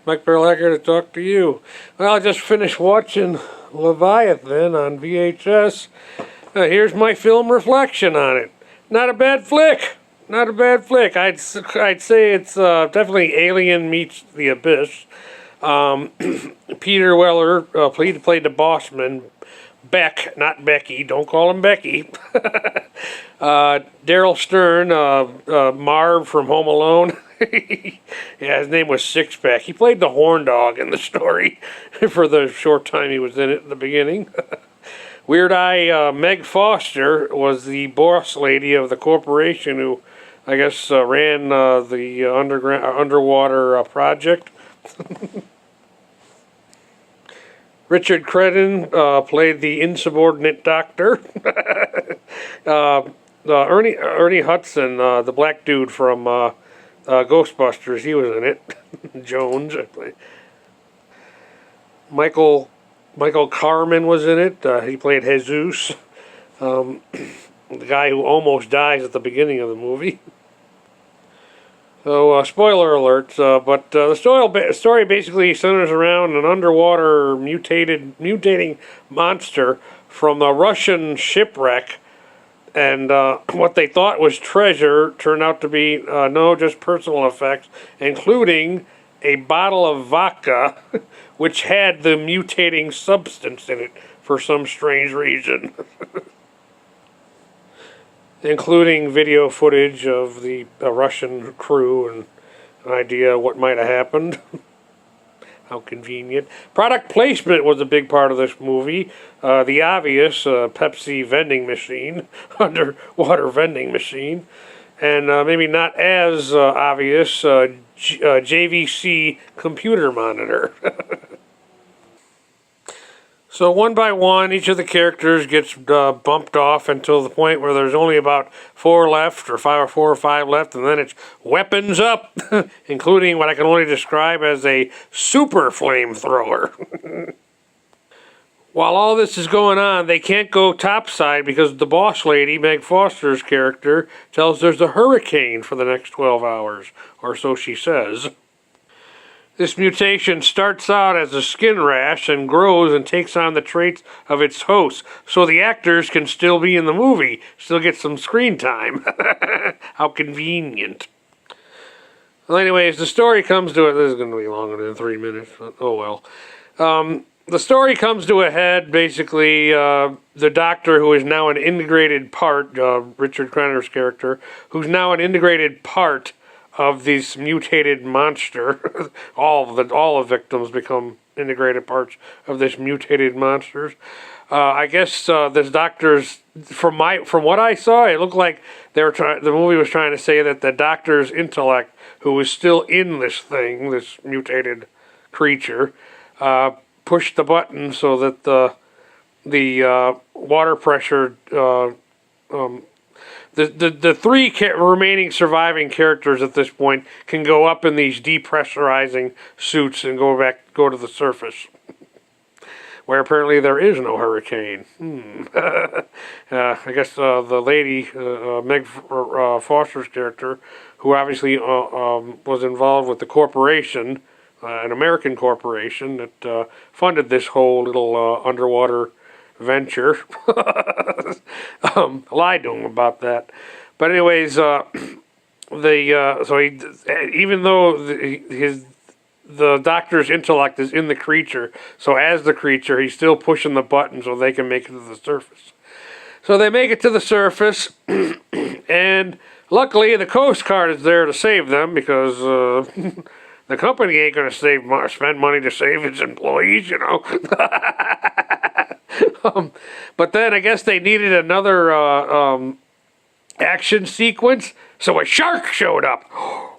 Mike Berlac here to talk to you. Well, I just finished watching Leviathan on VHS. Here's my film reflection on it. Not a bad flick. Not a bad flick. I'd say it's definitely Alien meets The Abyss. Peter Weller played the bossman. Beck, not Becky. Don't call him Becky. Daryl Stern, Marv from Home Alone. Yeah, his name was Sixpack. He played the horn dog in the story for the short time he was in it in the beginning. Weird Eye Meg Foster was the boss lady of the corporation who, I guess, ran the underwater project. Richard Credden played the insubordinate doctor. Ernie Hudson, the black dude from Ghostbusters, he was in it. Jones, I played. Michael Carmen was in it. He played Jesus, the guy who almost dies at the beginning of the movie. So, spoiler alert, but the story basically centers around an underwater mutating monster from a Russian shipwreck, and what they thought was treasure turned out to be, no, just personal effects, including a bottle of vodka, which had the mutating substance in it for some strange reason. Including video footage of the Russian crew and an idea what might have happened. How convenient. Product placement was a big part of this movie. The obvious Pepsi vending machine, underwater vending machine, and maybe not as obvious JVC computer monitor. So one by one, each of the characters gets bumped off until the point where there's only about 4 left, or 4 or 5 left, and then it's weapons up, including what I can only describe as a super flamethrower. While all this is going on, they can't go topside because the boss lady, Meg Foster's character, tells there's a hurricane for the next 12 hours, or so she says. This mutation starts out as a skin rash and grows and takes on the traits of its host, so the actors can still be in the movie, still get some screen time. How convenient. Well, anyways, the story comes to it. This is going to be longer than 3 minutes, but oh well. The story comes to a head, basically, the doctor, who is now an integrated part, Richard Crenner's character, who's now an integrated part of this mutated monster. all the victims become integrated parts of this mutated monsters. I guess this doctor's, from what I saw, it looked like the movie was trying to say that the doctor's intellect, who was still in this thing, this mutated creature, pushed the button so that the water pressure. The 3 remaining surviving characters at this point can go up in these depressurizing suits and go to the surface, where apparently there is no hurricane. I guess the lady, Meg Foster's character, who obviously was involved with the corporation, an American corporation that funded this whole little underwater venture. Lied to him about that. But anyways, so even though the doctor's intellect is in the creature, so as the creature, he's still pushing the button so they can make it to the surface. So they make it to the surface, and luckily the Coast Guard is there to save them, because the company ain't going to spend money to save its employees, you know. But then I guess they needed another action sequence, so a shark showed up.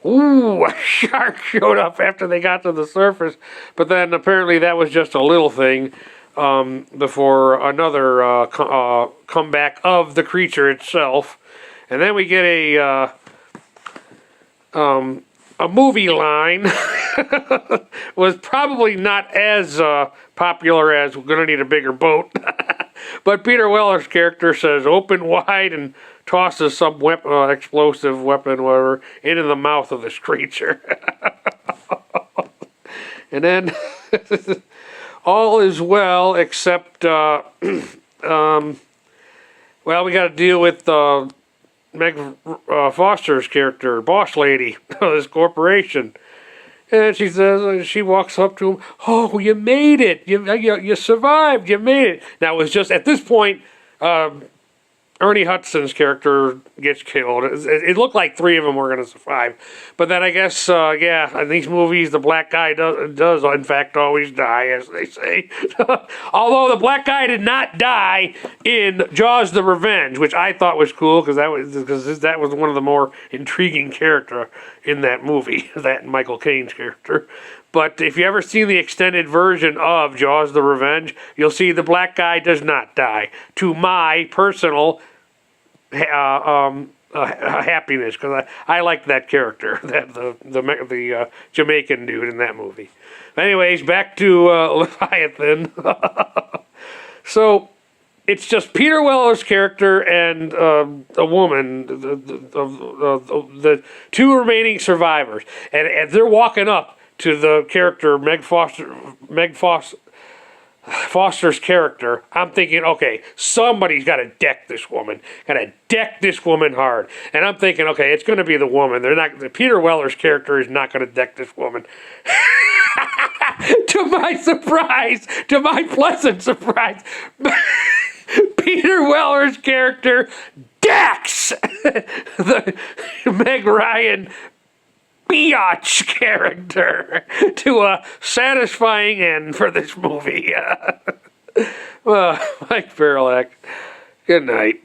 Ooh, a shark showed up after they got to the surface. But then apparently that was just a little thing before another comeback of the creature itself. And then we get a movie line. Was probably not as popular as "We're gonna need a bigger boat," but Peter Weller's character says "open wide" and tosses some explosive weapon, whatever, into the mouth of this creature. And then all is well except, well, we got to deal with Meg Foster's character, boss lady of this corporation. And she says, she walks up to him, "Oh, you made it. You survived. You made it." Now, it was just at this point, Ernie Hudson's character gets killed. It looked like three of them were going to survive. But then I guess, yeah, in these movies, the black guy does in fact always die, as they say. Although the black guy did not die in Jaws the Revenge, which I thought was cool because that was one of the more intriguing character in that movie, that Michael Caine's character. But if you ever seen the extended version of Jaws the Revenge, you'll see the black guy does not die. To my personal happiness, because I like that character, the Jamaican dude in that movie. Anyways, back to Leviathan. So it's just Peter Weller's character and a woman, the two remaining survivors, and as they're walking up to the character Meg Foster's character, I'm thinking, okay, somebody's got to deck this woman. Got to deck this woman hard. And I'm thinking, okay, it's going to be the woman. Peter Weller's character is not going to deck this woman. To my surprise, to my pleasant surprise, Peter Weller's character decks the Meg Ryan biatch character to a satisfying end for this movie. Well, Mike Farrell, good night.